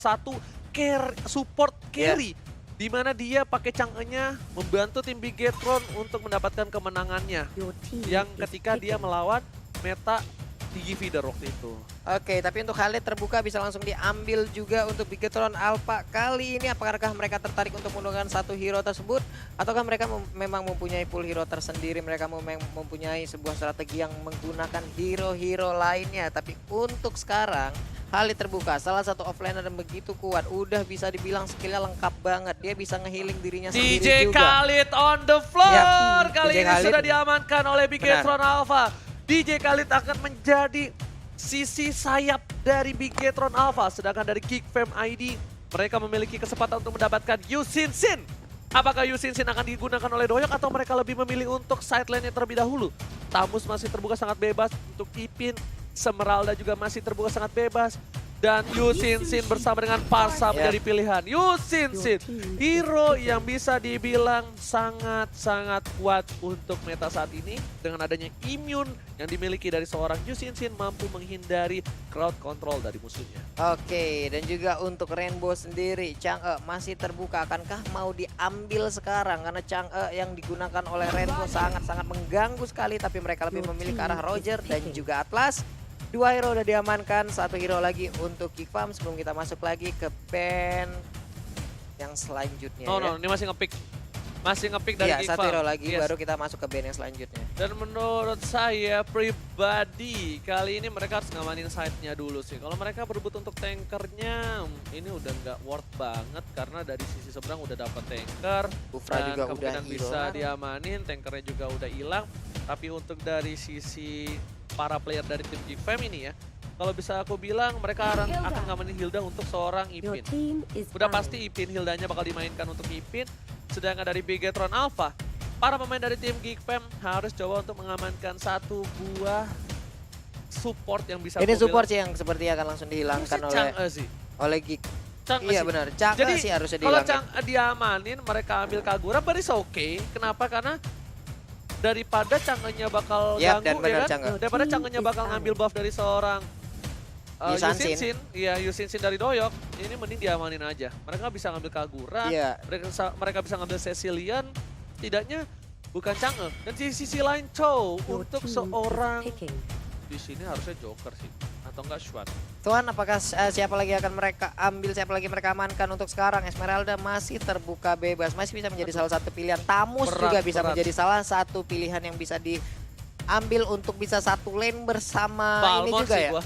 satu support carry. Di mana dia pakai Chang'e-nya membantu tim Bigetron untuk mendapatkan kemenangannya. Yang ketika dia melawan meta Digi Feeder waktu itu. Oke, tapi untuk Khalid terbuka bisa langsung diambil juga untuk Bigetron Alpha kali ini. Apakah mereka tertarik untuk menggunakan satu hero tersebut? Ataukah mereka memang mempunyai pool hero tersendiri? Mereka mempunyai sebuah strategi yang menggunakan hero-hero lainnya. Tapi untuk sekarang, Khalid terbuka. Salah satu offlaner yang begitu kuat. Udah bisa dibilang skillnya lengkap banget. Dia bisa nge-healing dirinya sendiri DJ juga. Khalid on the floor. Kali DJ ini Khalid. sudah diamankan oleh Bigetron Alpha. DJ Khalid akan menjadi sisi sayap dari Bigetron Alpha. Sedangkan dari Geekfam ID, mereka memiliki kesempatan untuk mendapatkan Yu Sin Sin. Apakah Yu Sin Sin akan digunakan oleh Doyok atau mereka lebih memilih untuk sideline-nya terlebih dahulu? Tamus masih terbuka sangat bebas untuk Ipin. Semeralda juga masih terbuka sangat bebas. Dan Yu Sin Sin bersama dengan Parsa menjadi pilihan. Yu Sin Sin, hero yang bisa dibilang sangat-sangat kuat untuk meta saat ini. Dengan adanya immune yang dimiliki dari seorang Yu Sin Sin mampu menghindari crowd control dari musuhnya. Oke, dan juga untuk Rainbow sendiri, Chang'e masih terbuka. Akankah mau diambil sekarang? Karena Chang'e yang digunakan oleh Rainbow sangat-sangat mengganggu sekali. Tapi mereka lebih memilih ke arah Roger dan juga Atlas. Dua hero udah diamankan, satu hero lagi untuk Geekfam sebelum kita masuk lagi ke band yang selanjutnya. Ini masih ngepick. Masih ngepick dari Iya, Geekfam. satu hero lagi baru kita masuk ke band yang selanjutnya. Dan menurut saya pribadi, kali ini mereka harus ngamanin side-nya dulu sih. Kalau mereka berebut untuk tankernya, ini udah nggak worth banget. Karena dari sisi seberang udah dapat tanker. Kufra juga udah kemungkinan bisa hilang. diamanin, tankernya juga udah hilang. Tapi untuk dari sisi para player dari tim Geekfam ini ya, kalau bisa aku bilang mereka akan ngamanin Hilda untuk seorang Ipin. Udah pasti Ipin, Hildanya bakal dimainkan untuk Ipin. Sedangkan dari Bigetron Alpha, para pemain dari tim Geekfam harus coba untuk mengamankan satu buah support yang bisa Ini support sih yang seperti akan langsung dihilangkan oleh Geek. Iya benar, Chang'e sih harusnya kalau dihilangkan. Chang'e diamanin, mereka ambil Kagura, baris oke. Kenapa? Karena daripada Chang'e-nya bakal Yap, dan ganggu benar ya kan? Chang'e. Daripada Chang'e-nya bakal ngambil buff dari seorang Yu Yu Sin. Sin Sin. Iya, Yu Sin Sin dari Doyok. Ini mending diamanin aja. Mereka bisa ngambil Kagura, Iya. mereka bisa ngambil Cecilian. Tidaknya bukan Chang'e. Dan di sisi lain Chow untuk seorang di sini harusnya Joker sih atau enggak Shuan. Tuan, apakah siapa lagi akan mereka ambil, siapa lagi mereka amankan untuk sekarang? Esmeralda masih terbuka bebas, masih bisa menjadi salah satu pilihan. Tamus juga bisa menjadi salah satu pilihan yang bisa diambil untuk bisa satu lane bersama Balmond ini juga sih ya. Gua.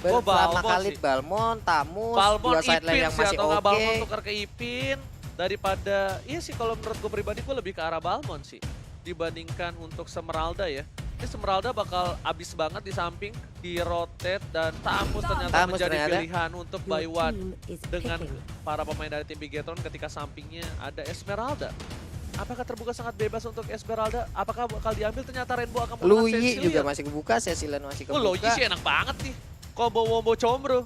Bersama Balmond Khalid, sih. Balmond, Tamus, Balmond dua side lane Ipin yang sih masih atau nggak Balmond oke. tukar ke Ipin daripada sih kalau menurut gue pribadi gue lebih ke arah Balmond sih dibandingkan untuk Semeralda ya. Ini Semeralda bakal abis banget di samping, di rotate dan Tamus ternyata menjadi pilihan untuk buy one dengan para pemain dari tim Bigetron ketika sampingnya ada Esmeralda. Apakah terbuka sangat bebas untuk Esmeralda? Apakah bakal diambil? Ternyata Rainbow akan menggunakan Luyi Cecilian. juga masih kebuka, Cecilian masih kebuka. Luyi sih enak banget nih. Combo-wombo combro.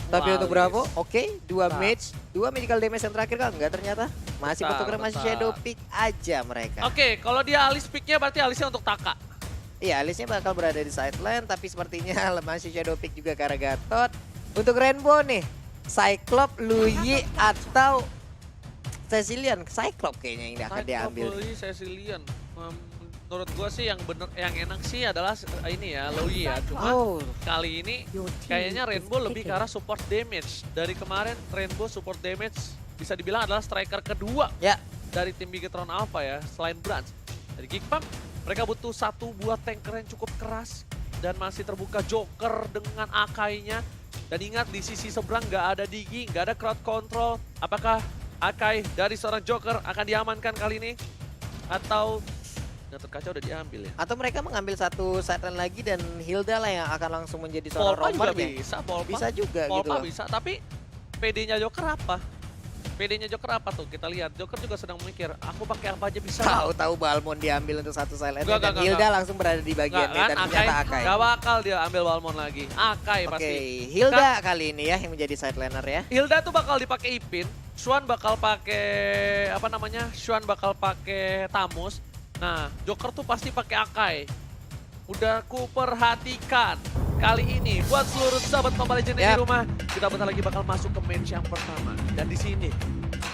Tapi untuk Bravo, oke, dua Nah. match, dua medical damage yang terakhir kan enggak ternyata. Masih bertukar, masih shadow pick aja mereka. Oke, kalau dia alis picknya berarti alisnya untuk Taka. Iya, alisnya bakal berada di sideline, tapi sepertinya masih shadow pick juga ke arah Gatot. Untuk Rainbow nih, Cyclops, Luyi, atau Cecilian. Cyclops kayaknya yang akan diambil. Cecilian. Menurut gua sih yang enak sih adalah ini ya, Luyi ya. Cuma kali ini kayaknya Rainbow lebih ke arah support damage. Dari kemarin Rainbow support damage bisa dibilang adalah striker kedua Ya. dari tim Bigetron Alpha ya, selain Brans. Dari Geekfam, mereka butuh satu buah tanker yang cukup keras dan masih terbuka Joker dengan Akai-nya. Dan ingat di sisi seberang nggak ada Digi, nggak ada crowd control. Apakah Akai dari seorang Joker akan diamankan kali ini? Atau Gatot Kaca udah diambil ya? Atau mereka mengambil satu sideline lagi dan Hilda lah yang akan langsung menjadi seorang Polpa juga romernya. bisa, Polpa. Bisa juga gitu Polpa loh. bisa, tapi PD-nya Joker apa? PD-nya Joker apa tuh? Kita lihat, Joker juga sedang memikir, aku pakai apa aja bisa. Tahu-tahu Balmond diambil untuk satu sideline Enggak, dan enggak, Hilda enggak. langsung berada di bagian Nggak, dan kan? ternyata Akai. Gak bakal dia ambil Balmond lagi. Akai Oke, pasti. Hilda kali ini ya yang menjadi sideliner ya. Hilda tuh bakal dipakai Ipin, Shuan bakal pakai apa namanya? Shuan bakal pakai Tamus. Nah, Joker tuh pasti pakai Akai. Udah ku perhatikan. kali ini buat seluruh sahabat Mobile Legends di Yap. rumah, kita bentar lagi bakal masuk ke match yang pertama. Dan di sini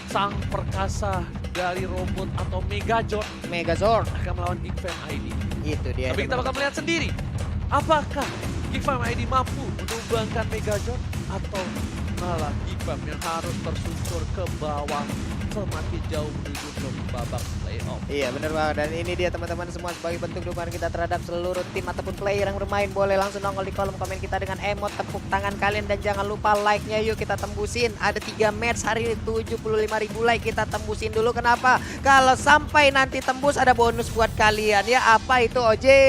sang perkasa dari robot atau Megazord Megazord. akan melawan Geek Fam ID. Itu dia. Tapi kita bakal melihat sendiri, apakah Geek Fam ID mampu menumbangkan Megazord atau malah Geek Fam yang harus tersunsur ke bawah semakin jauh menuju ke babak playoff. Iya bener banget, dan ini dia teman-teman semua sebagai bentuk dukungan kita terhadap seluruh tim ataupun player yang bermain. Boleh langsung nongol di kolom komen kita dengan emot tepuk tangan kalian, dan jangan lupa like-nya yuk kita tembusin. Ada 3 match hari ini 75.000 like, kita tembusin dulu. Kenapa? Kalau sampai nanti tembus ada bonus buat kalian ya. Apa itu Oje?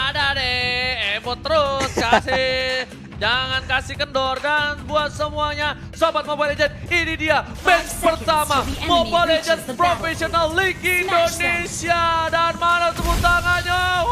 Ada deh, emot terus kasih. Jangan kasih kendor, dan buat semuanya Sobat Mobile Legends, ini dia match pertama Mobile Legends Professional League Indonesia. Dan mana tepuk tangannya?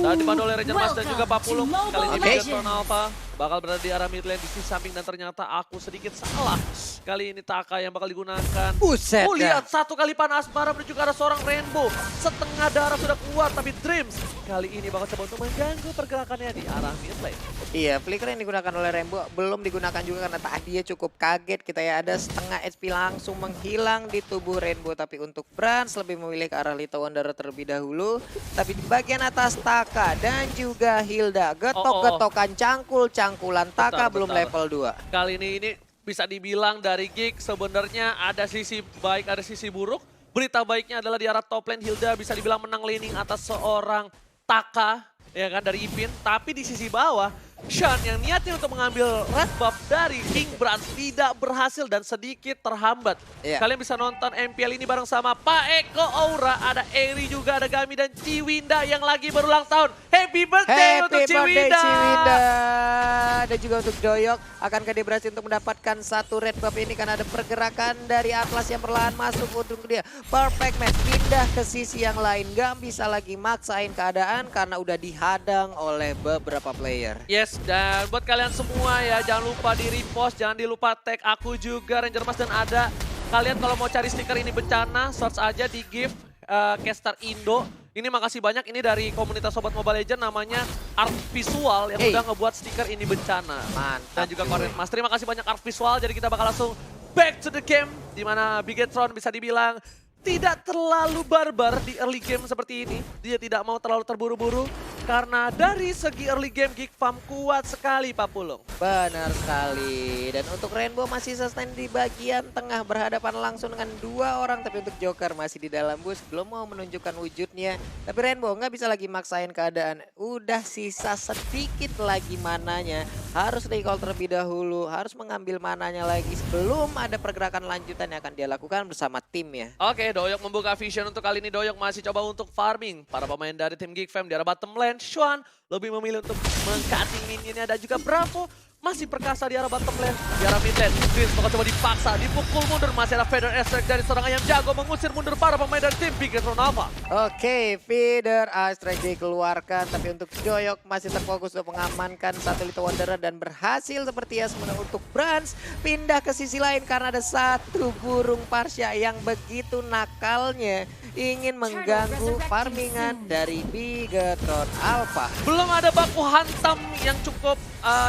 Dan dipandu oleh Ranger Mas dan juga Pak Pulung. Kali ini Bigetron Alpha bakal berada di arah mid lane di sisi samping, dan ternyata aku sedikit salah. Kali ini Taka yang bakal digunakan. Buset Oh, dah. lihat satu kali panas Asmara menuju ke arah seorang Rainbow. Setengah darah sudah keluar, tapi Dreams kali ini bakal coba untuk mengganggu pergerakannya di arah mid lane. Iya, flicker yang digunakan oleh Rainbow belum digunakan juga karena tadi dia cukup kaget. Kita ya ada setengah HP langsung menghilang di tubuh Rainbow. Tapi untuk Brans lebih memilih ke arah Little Wanderer terlebih dahulu. Tapi di bagian atas Taka dan juga Hilda. Getok-getokan, cangkul-cangkulan. Taka Betul, belum betul. level 2. Kali ini bisa dibilang dari Geek sebenarnya ada sisi baik, ada sisi buruk. Berita baiknya adalah di arah top lane Hilda bisa dibilang menang laning atas seorang Taka, ya kan, dari Ipin. Tapi di sisi bawah, Shan yang niatnya untuk mengambil red buff dari King Brans tidak berhasil dan sedikit terhambat. Iya. Kalian bisa nonton MPL ini bareng sama Pak Eko Aura, ada Eri juga, ada Gami dan Ciwinda yang lagi berulang tahun. Happy birthday untuk Happy birthday Ciwinda! Ciwinda. Dan juga untuk Doyok, akankah dia berhasil untuk mendapatkan satu red buff ini karena ada pergerakan dari Atlas yang perlahan masuk untuk dia. Perfect match, pindah ke sisi yang lain. Gak bisa lagi maksain keadaan karena udah dihadang oleh beberapa player. Yes, dan buat kalian semua ya, jangan lupa di repost, jangan dilupa tag aku juga, Ranger Mas, dan ada. Kalian kalau mau cari stiker ini bencana, search aja di gift Caster Indo. Ini makasih banyak, ini dari komunitas Sobat Mobile Legends namanya Art Visual yang udah ngebuat stiker ini bencana. Mantap. Dan juga Korean Mas, terima kasih banyak Art Visual, jadi kita bakal langsung back to the game. Dimana Bigetron bisa dibilang tidak terlalu barbar di early game seperti ini. Dia tidak mau terlalu terburu-buru. Karena dari segi early game Geek Fam kuat sekali Pak Pulung. Benar sekali. Dan untuk Rainbow masih sustain di bagian tengah, berhadapan langsung dengan 2 orang. Tapi untuk Joker masih di dalam bus, belum mau menunjukkan wujudnya. Tapi Rainbow nggak bisa lagi maksain keadaan. Udah sisa sedikit lagi mananya. Harus recall terlebih dahulu, harus mengambil mananya lagi sebelum ada pergerakan lanjutan yang akan dia lakukan bersama timnya. Oke, Doyok membuka vision untuk kali ini. Doyok masih coba untuk farming. Para pemain dari tim Geek Fam di arah bottom lane. Xuan lebih memilih untuk meng-cutting minionnya, dan juga Bravo masih perkasa di arah bottom lane. Di arah mid lane, Chris bakal coba dipaksa, dipukul mundur. Masih ada Feather Airstrike dari seorang ayam jago mengusir mundur para pemain dari tim Bigetron Alpha. Oke, feeder Airstrike dikeluarkan, tapi untuk Doyok masih terfokus untuk mengamankan satu Little Wanderer dan berhasil seperti ya. Sementara untuk Brans pindah ke sisi lain karena ada satu burung Parsha yang begitu nakalnya ingin mengganggu farmingan dari Bigetron Alpha. Belum ada baku hantam yang cukup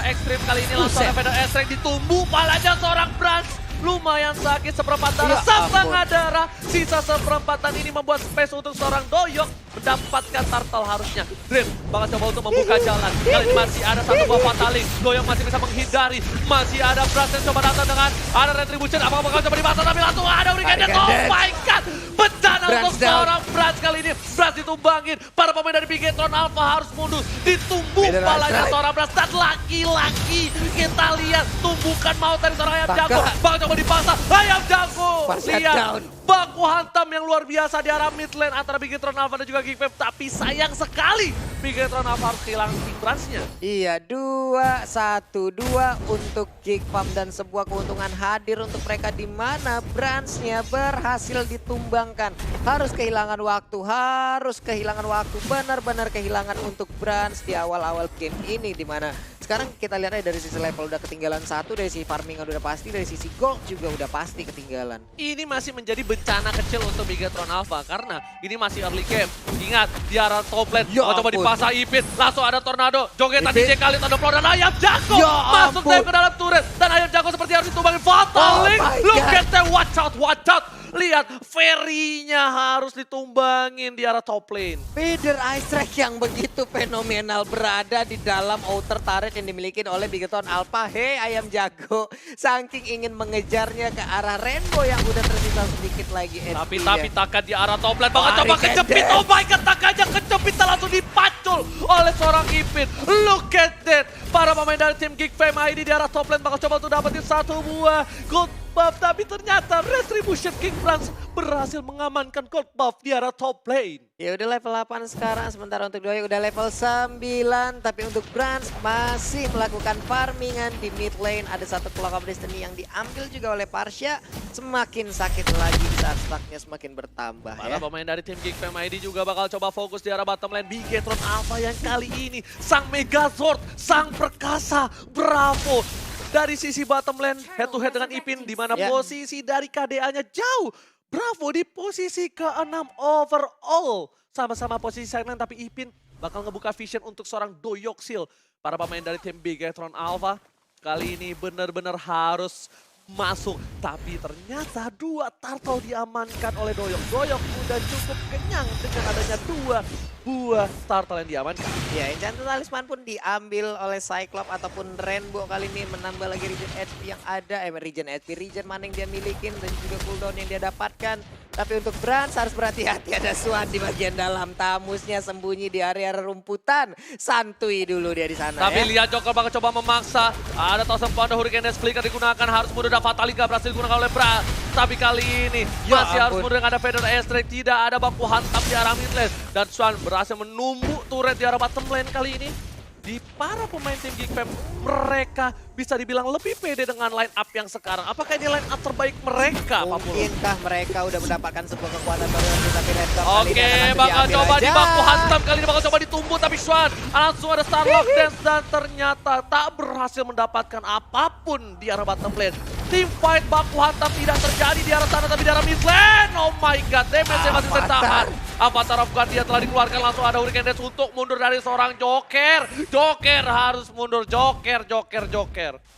ekstrim kali ini. Langsung ada Feather Airstrike ditumbuh palanya seorang Brans. Lumayan sakit, seperempat darah, Ya setengah darah. Sisa seperempatan ini membuat space untuk seorang Doyok mendapatkan turtle harusnya. Dream bakal coba untuk membuka jalan. Kali ini masih ada satu buah fataling. Doyok masih bisa menghindari. Masih ada Brans yang coba datang dengan ada retribution. Apakah bakal coba dipasang, tapi langsung ada Hurricane. Oh my god. Bencana untuk seorang Brans kali ini. Brans ditumbangin. Para pemain dari Bigetron Alpha harus mundur. Ditumbuh palanya seorang Brans. Dan laki-laki kita lihat tumbukan maut dari seorang ayam jago. Bakal coba dipasang. Ayam jago. Lihat. Baku hantam yang luar biasa di arah mid lane antara Bigetron Alpha dan juga Geek Fam. Tapi sayang sekali Bigetron Alpha harus kehilangan King Bransnya. Iya, 2-1-2 untuk Geek Fam, dan sebuah keuntungan hadir untuk mereka di mana Bransnya berhasil ditumbangkan. Harus kehilangan waktu, benar-benar kehilangan untuk Brans di awal-awal game ini, di mana sekarang kita lihat aja dari sisi level udah ketinggalan satu, dari sisi farming udah pasti, dari sisi gold juga udah pasti ketinggalan. Ini masih menjadi bencana kecil untuk Bigetron Alpha karena ini masih early game. Ingat, di arah top lane, Ya coba ampun. dipasang Ipin, langsung ada tornado, jogetan Ipin. DJ Khalid, ada Flow dan Ayam Jago Ya masuk ampun. dive ke dalam turret dan Ayam Jago seperti harus ditumbangin Fatal Oh Link. my Look God. at that, watch out, watch out. Lihat, Ferry-nya harus ditumbangin di arah top lane. Feeder Ice Track yang begitu fenomenal berada di dalam outer turret yang dimiliki oleh Bigetron Alpha. Hei Ayam Jago, saking ingin mengejarnya ke arah Rainbow yang udah tersisa sedikit lagi. Tapi HP-nya. Taka di arah top lane, bakal Oh, coba Ari kejepit. Kenden. Oh my god, Takanya kejepit dan langsung dipacul oleh seorang Ipin. Look at that. Para pemain dari tim Geek Fam ID di arah top lane bakal coba untuk dapetin satu buah gold buff. Tapi ternyata Retribution King Brans berhasil mengamankan gold buff di arah top lane. Ya udah level 8 sekarang, sementara untuk Doy udah level 9. Tapi untuk Brans masih melakukan farmingan di mid lane. Ada satu Clock of Destiny yang diambil juga oleh Parsha. Semakin sakit lagi saat stacknya semakin bertambah Para ya. pemain dari tim Geek Fam ID juga bakal coba fokus di arah bottom lane. Bigetron Alpha yang kali ini sang Megazord, sang perkasa, bravo. Dari sisi bottom lane head to head dengan Ipin di mana Ya. posisi dari KDA-nya jauh. Bravo di posisi ke-6 overall. Sama-sama posisi silent tapi Ipin bakal ngebuka vision untuk seorang Doyoksil. Para pemain dari tim Bigetron Alpha kali ini benar-benar harus masuk. Tapi ternyata dua turtle diamankan oleh Doyok. Doyok udah cukup kenyang dengan adanya dua buah turtle yang diamankan. Ya, Enchanted Talisman pun diambil oleh Cyclops ataupun Rainbow kali ini menambah lagi regen HP yang ada. Regen mana yang dia milikin dan juga cooldown yang dia dapatkan. Tapi untuk Brans harus berhati-hati, ada Swan di bagian dalam. Tamusnya sembunyi di area rumputan. Santuy dulu dia di sana Tapi ya. lihat Joker bakal coba memaksa. Ada Thousand Pounder Hurricane Dash Flicker digunakan. Harus mundur dan Fatalika berhasil digunakan oleh Bra. Tapi kali ini Ya masih harus ampun. mundur dengan ada Feather Airstrike. Tidak ada baku hantam di arah mid lane. Dan Swan berhasil menumbuk turret di arah bottom lane kali ini. Di para pemain tim Geek Fam, mereka bisa dibilang lebih pede dengan line up yang sekarang. Apakah ini line up terbaik mereka, Pak Polo? Mungkinkah mereka udah mendapatkan sebuah kekuatan baru nanti, tapi Red Dot kali ini Oke, akan bakal diambil coba aja. di baku hantam kali ini bakal coba ditumbuh tapi Swan langsung ada Starlock Dance dan ternyata tak berhasil mendapatkan apapun di arah bottom lane. Team fight baku hantam tidak terjadi di arah sana tapi di arah mid lane. Oh my god, damage-nya masih tertahan. Avatar of Guardian telah dikeluarkan, langsung ada Hurricane Dash untuk mundur dari seorang Joker. Joker harus mundur, Joker.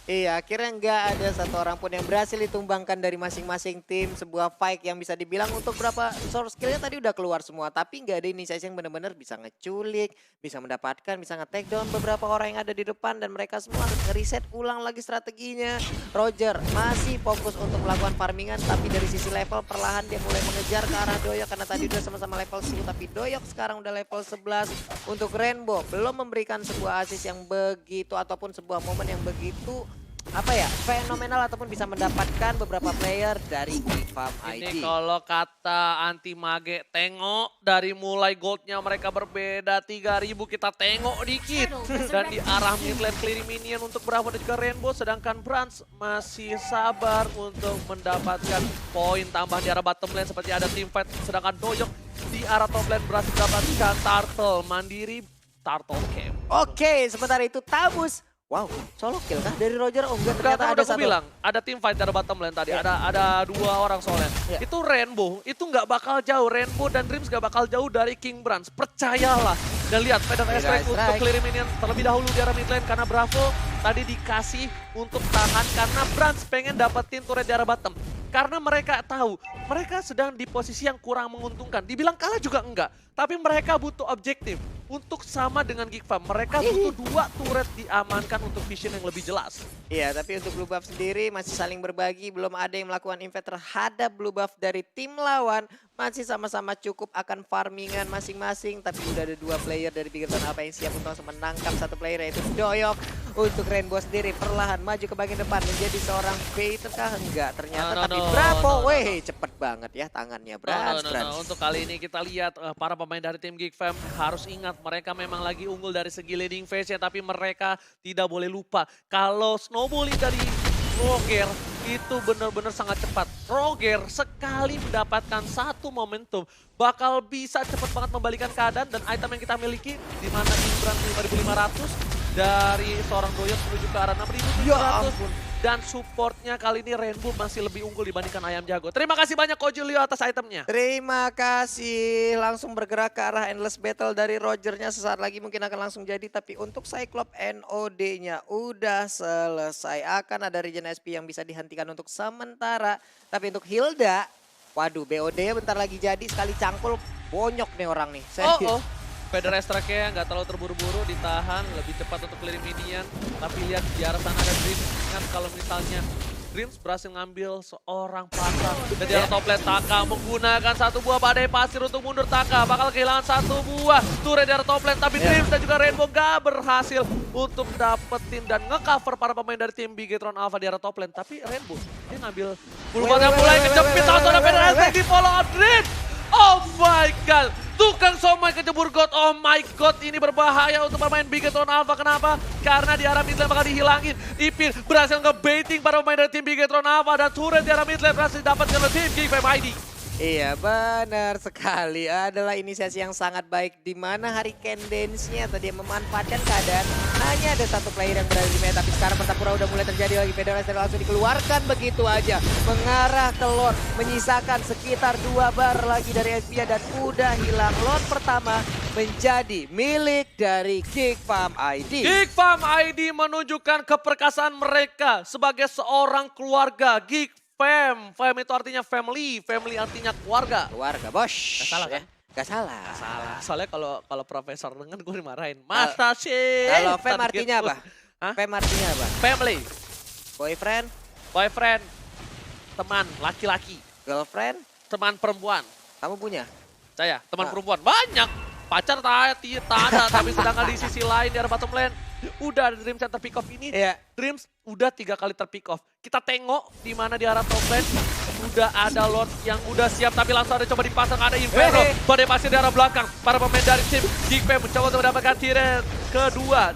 Iya, akhirnya nggak ada satu orang pun yang berhasil ditumbangkan dari masing-masing tim. Sebuah fight yang bisa dibilang untuk berapa source skillnya tadi udah keluar semua. Tapi nggak ada inisiasi yang benar-benar bisa ngeculik, bisa mendapatkan, bisa nge-take down beberapa orang yang ada di depan. Dan mereka semua harus nge-reset ulang lagi strateginya. Roger masih fokus untuk melakukan farmingan. Tapi dari sisi level perlahan dia mulai mengejar ke arah Doyok. Karena tadi udah sama-sama level 10. Tapi Doyok sekarang udah level 11. Untuk Rainbow belum memberikan sebuah assist yang begitu ataupun sebuah momen yang begitu apa ya, fenomenal ataupun bisa mendapatkan beberapa player dari Geek Fam Ini ID. kalau kata anti mage, tengok dari mulai goldnya mereka berbeda 3000, kita tengok dikit. Dan di arah mid lane clearing minion untuk Bravo dan juga Rainbow. Sedangkan Brans masih sabar untuk mendapatkan poin tambahan di arah bottom lane seperti ada team fight. Sedangkan Doyok di arah top lane berhasil mendapatkan turtle mandiri, turtle camp. Oke, sementara itu Tabus. Wow, solo kill kah dari Roger? Oh enggak, ternyata Udah ada aku satu. bilang, ada team fight dari bottom lane tadi. Ya. Ada dua orang soalnya. Ya. Itu Rainbow, itu nggak bakal jauh. Rainbow dan Dreams nggak bakal jauh dari King Brans. Percayalah. Dan lihat, Feather Airstrike untuk Strike. clear minion terlebih dahulu di arah mid lane. Karena Bravo tadi dikasih untuk tahan. Karena Brans pengen dapetin turret di arah bottom. Karena mereka tahu, mereka sedang di posisi yang kurang menguntungkan. Dibilang kalah juga enggak. Tapi mereka butuh objektif. Untuk sama dengan Geek Fam, mereka butuh dua turret diamankan untuk vision yang lebih jelas. Iya, tapi untuk blue buff sendiri masih saling berbagi. Belum ada yang melakukan invade terhadap blue buff dari tim lawan. Masih sama-sama cukup akan farmingan masing-masing. Tapi udah ada dua player dari Bigetron Alpha yang siap untuk langsung menangkap satu player, yaitu Doyok. Untuk Rainbow sendiri perlahan maju ke bagian depan menjadi seorang baiter kah? Enggak, ternyata. Tapi Bravo, weh cepet banget ya tangannya. Brans. Untuk kali ini kita lihat para pemain dari tim Geek Fam harus ingat mereka memang lagi unggul dari segi leading phase-nya, tapi mereka tidak boleh lupa kalau snowballing dari Roger itu benar-benar sangat cepat. Roger sekali mendapatkan satu momentum bakal bisa cepat banget membalikan keadaan, dan item yang kita miliki di mana Imbrans 5500 dari seorang Doyok menuju ke arah 6.700. Ya ampun. Dan supportnya kali ini Rainbow masih lebih unggul dibandingkan Ayam Jago. Terima kasih banyak Ko Julio atas itemnya. Terima kasih. Langsung bergerak ke arah Endless Battle dari Rogernya. Sesaat lagi mungkin akan langsung jadi. Tapi untuk Cyclops NOD-nya udah selesai. Akan ada regen SP yang bisa dihentikan untuk sementara. Tapi untuk Hilda, waduh BOD-nya bentar lagi jadi. Sekali cangkul bonyok nih orang nih. Oh. Feather Strike-nya nggak terlalu terburu-buru, ditahan lebih cepat untuk clearing minion. Tapi lihat di arah sana ada Dreams. Ingat kalau misalnya Dreams berhasil ngambil seorang pasar. Dan di arah top lane Taka menggunakan satu buah badai pasir untuk mundur. Taka bakal kehilangan satu buah turret di arah top lane. Tapi Dreams dan juga Rainbow gak berhasil untuk dapetin dan nge-cover para pemain dari tim Bigetron Alpha di arah top lane. Tapi Rainbow dia ngambil bulu-bulu mulai kejepit. Langsung ada Feather Strike di follow up Dreams. Oh my god. Tukang somai kejebur God, oh my god, ini berbahaya untuk pemain Bigetron Alpha. Kenapa? Karena di arah mid lane bakal dihilangin. Ipin berhasil nge-baiting para pemain dari tim Bigetron Alpha dan turret di arah mid lane berhasil didapatkan oleh tim GFM ID. Iya benar sekali, adalah inisiasi yang sangat baik di mana Hurricane Dance-nya tadi memanfaatkan keadaan hanya ada satu player yang berada di meta, tapi sekarang pertempuran udah mulai terjadi lagi. Federasi langsung dikeluarkan begitu aja, mengarah ke Lord, menyisakan sekitar 2 bar lagi dari Espia dan udah hilang. Lord pertama menjadi milik dari Geek Farm ID. Geek Farm ID menunjukkan keperkasaan mereka sebagai seorang keluarga. Geek Fam itu artinya family, family artinya keluarga. Keluarga, bos. Gak salah kan? Gak salah. Salah. Soalnya kalau profesor dengan gue dimarahin. Masa sih? Kalau fam artinya apa? Hah? Fam artinya apa? Family, Boyfriend, boyfriend, teman laki-laki, girlfriend, teman perempuan. kamu punya? Saya, teman perempuan banyak. Pacar tak ada, tapi sedangkan di sisi lain di arah bottom lane. Udah ada Dreams yang terpick off ini. Iya. Dreams udah 3 kali terpick off. Kita tengok di mana di arah top lane. Udah ada Lord yang udah siap, tapi langsung ada coba dipasang, ada Inferno. Badai pasir di arah belakang. Para pemain dari tim Geekfam mencoba untuk mendapatkan tiret kedua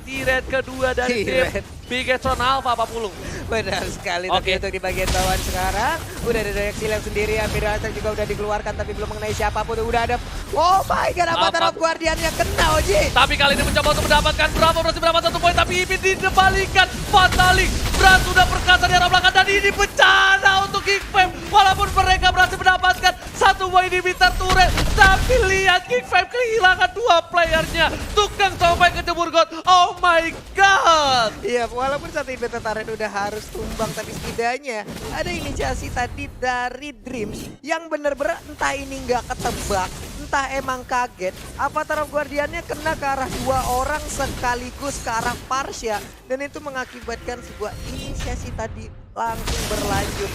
dari tim Bigetron Alpha Pak Pulung. Benar sekali, tapi untuk di bagian bawah sekarang udah ada Doyak Silang sendiri, Federasi juga udah dikeluarkan tapi belum mengenai siapapun. Udah ada, oh my god, Avatar of Guardian-nya kena Oji. Tapi kali ini mencoba untuk mendapatkan Bravo, berhasil mendapat 1 poin, tapi Ipin dibalikan. Fatalik, Brand sudah perkasa di arah belakang dan ini bencana untuk Geekfam. Walaupun mereka berhasil mendapatkan 1 buah inhibitor turret, tapi lihat Geekfam kehilangan 2 playernya. Tukang sampai kejebur God, oh my god. Iya, walaupun satu inhibitor turret udah harus tumbang, tapi setidaknya ada inisiasi tadi dari Dreams yang bener-bener entah ini nggak ketebak, entah emang kaget. Avatar of Guardian-nya kena ke arah 2 orang sekaligus ke arah Parsha. Dan itu mengakibatkan sebuah inisiasi tadi langsung berlanjut.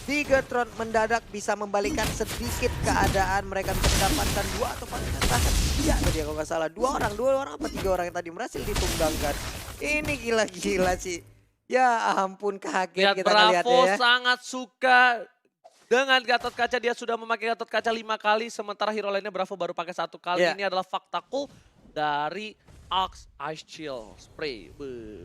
Bigetron mendadak bisa membalikan sedikit keadaan. Mereka bisa mendapatkan 2 atau paling bahkan 3 tadi kalau nggak salah. 2 orang apa 3 orang yang tadi berhasil ditumbangkan. Ini gila-gila sih. Ya ampun, kaget Lihat kita ngeliatnya Bravo ya. sangat suka dengan Gatot Kaca. Dia sudah memakai Gatot Kaca 5 kali, sementara hero lainnya Bravo baru pakai 1 kali. Yeah. Ini adalah faktaku dari Axe Ice Chill Spray.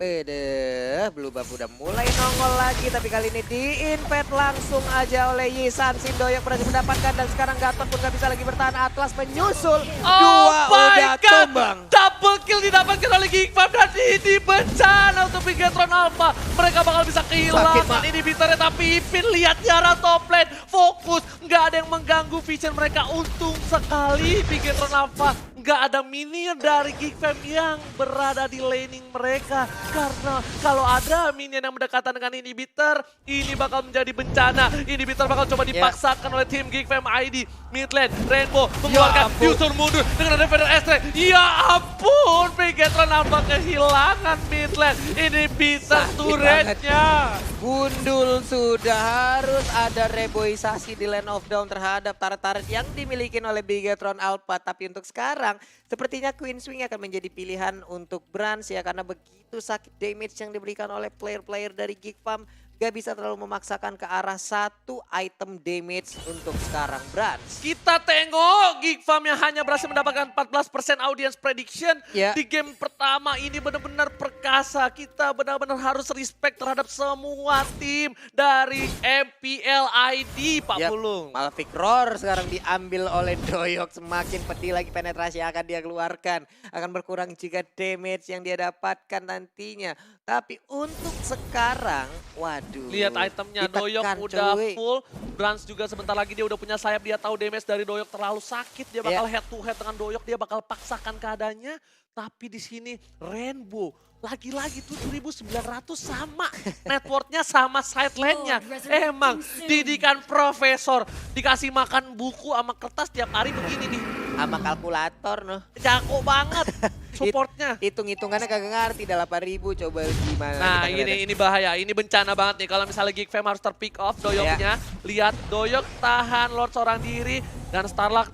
Bede, Blue Buff udah mulai nongol lagi, tapi kali ini di-invade langsung aja oleh Yisan. Sindoyok berhasil mendapatkan dan sekarang Gatot pun gak bisa lagi bertahan. Atlas menyusul, 2 udah tumbang. Double kill didapatkan oleh Geekfam dan ini bencana untuk Bigetron Alpha. Mereka bakal bisa kehilangan inhibitornya, tapi Ipin lihat di arah top lane. Fokus, nggak ada yang mengganggu vision mereka. Untung sekali Bigetron Alpha nggak ada minion dari Geekfam yang berada di laning mereka. Karena kalau ada minion yang berdekatan dengan inhibitor, ini bakal menjadi bencana. Inhibitor bakal coba dipaksakan oleh tim Geekfam ID. Mid lane, Rainbow mengeluarkan Yusur mundur dengan ada Feather Strike. Ya ampun, Bigetron Alpha kehilangan mid lane. Inhibitor turretnya. Gundul sudah harus ada reboisasi di Land of Dawn terhadap turret-turret yang dimiliki oleh Bigetron Alpha. Tapi untuk sekarang sepertinya Queen Swing akan menjadi pilihan untuk Brands ya, karena begitu sakit damage yang diberikan oleh player-player dari Geekfam. gak bisa terlalu memaksakan ke arah satu item damage untuk sekarang, Brans. Kita tengok Geek Farm yang hanya berhasil mendapatkan 14% audience prediction. Ya. Di game pertama ini benar-benar perkasa. Kita benar-benar harus respect terhadap semua tim dari MPL ID, Pak Yap, Pulung. Malphite Roar sekarang diambil oleh Doyok. Semakin pedih lagi penetrasi yang akan dia keluarkan. Akan berkurang jika damage yang dia dapatkan nantinya. Tapi untuk sekarang, waduh. Lihat itemnya, ditekan, Doyok udah cuy. full. Brans juga sebentar lagi dia udah punya sayap. Dia tahu damage dari Doyok terlalu sakit. Dia bakal head to head dengan Doyok. Dia bakal paksakan keadaannya. Tapi di sini Rainbow lagi-lagi 7.900 sama. Networknya sama side lane-nya. Emang didikan profesor. Dikasih makan buku sama kertas tiap hari begini nih. Sama kalkulator noh. Jago banget supportnya. Hitung-hitungannya kagak ngerti, 8.000 coba gimana. Nah kita ngeliatnya. ini bahaya, ini bencana banget nih kalau misalnya Geek Fam harus terpick off Doyoknya. Lihat Doyok tahan Lord seorang diri dan Starlock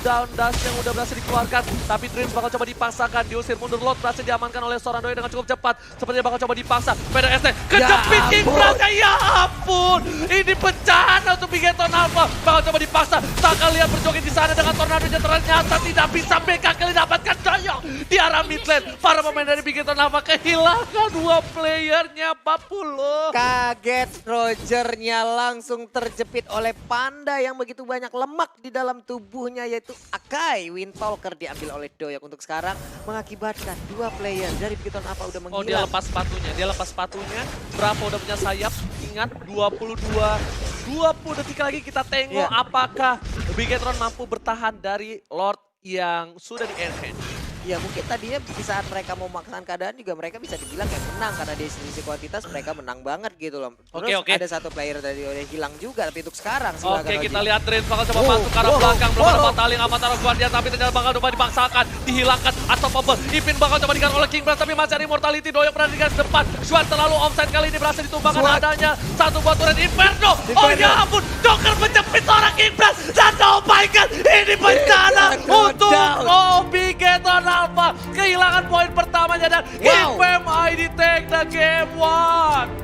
down dash yang udah berhasil dikeluarkan. Tapi Dreams bakal coba dipaksakan, diusir mundur. Lord berhasil diamankan oleh seorang Doyok dengan cukup cepat. Sepertinya bakal coba dipaksa. PDST kejepit King Blast-nya, ya ampun. Ini bencana untuk Bigeton Alpha. Bakal coba dipaksa. Taka lihat berjoget di sana dengan tornado-nya, ternyata tidak bisa BK kali dapatkan Doyok di arah mid lane. Para pemain dari Bigeton Alpha kehilangan 2 playernya, Pak Pulung. Kaget Rogernya langsung terjepit oleh Panda yang begitu banyak lemak di dalam tubuhnya, yaitu Akai. Windtalker diambil oleh Doyok untuk sekarang mengakibatkan 2 player dari Bigeton Alpha udah menghilang. Oh dia lepas sepatunya, Berapa udah punya sayap, ingat 20 detik lagi kita tengok apakah Bigetron mampu bertahan dari Lord yang sudah di enhance. Ya mungkin tadinya di saat mereka mau memaksakan keadaan juga mereka bisa dibilang kayak menang. Karena dari sisi kuantitas mereka menang banget gitu loh. Terus Oke. ada satu player tadi udah hilang juga, tapi untuk sekarang Oke, kita lihat Dreams bakal coba masuk ke arah belakang. Belum ada bataling Avatar Guardian, tapi ternyata bakal coba dipaksakan, dihilangkan atau bubble. Ipin bakal coba dikan oleh King Blast, tapi masih ada Immortality. Doyok berada di garis depan. Shuan terlalu offside kali ini, berhasil ditumbangkan adanya. Satu buat turret Inferno. Oh ya ampun, Joker menjepit seorang King Blast. Dan oh my god, ini bencana untuk Bigeton Alpha. Kehilangan poin pertamanya dan Geek Fam ID take the game 1.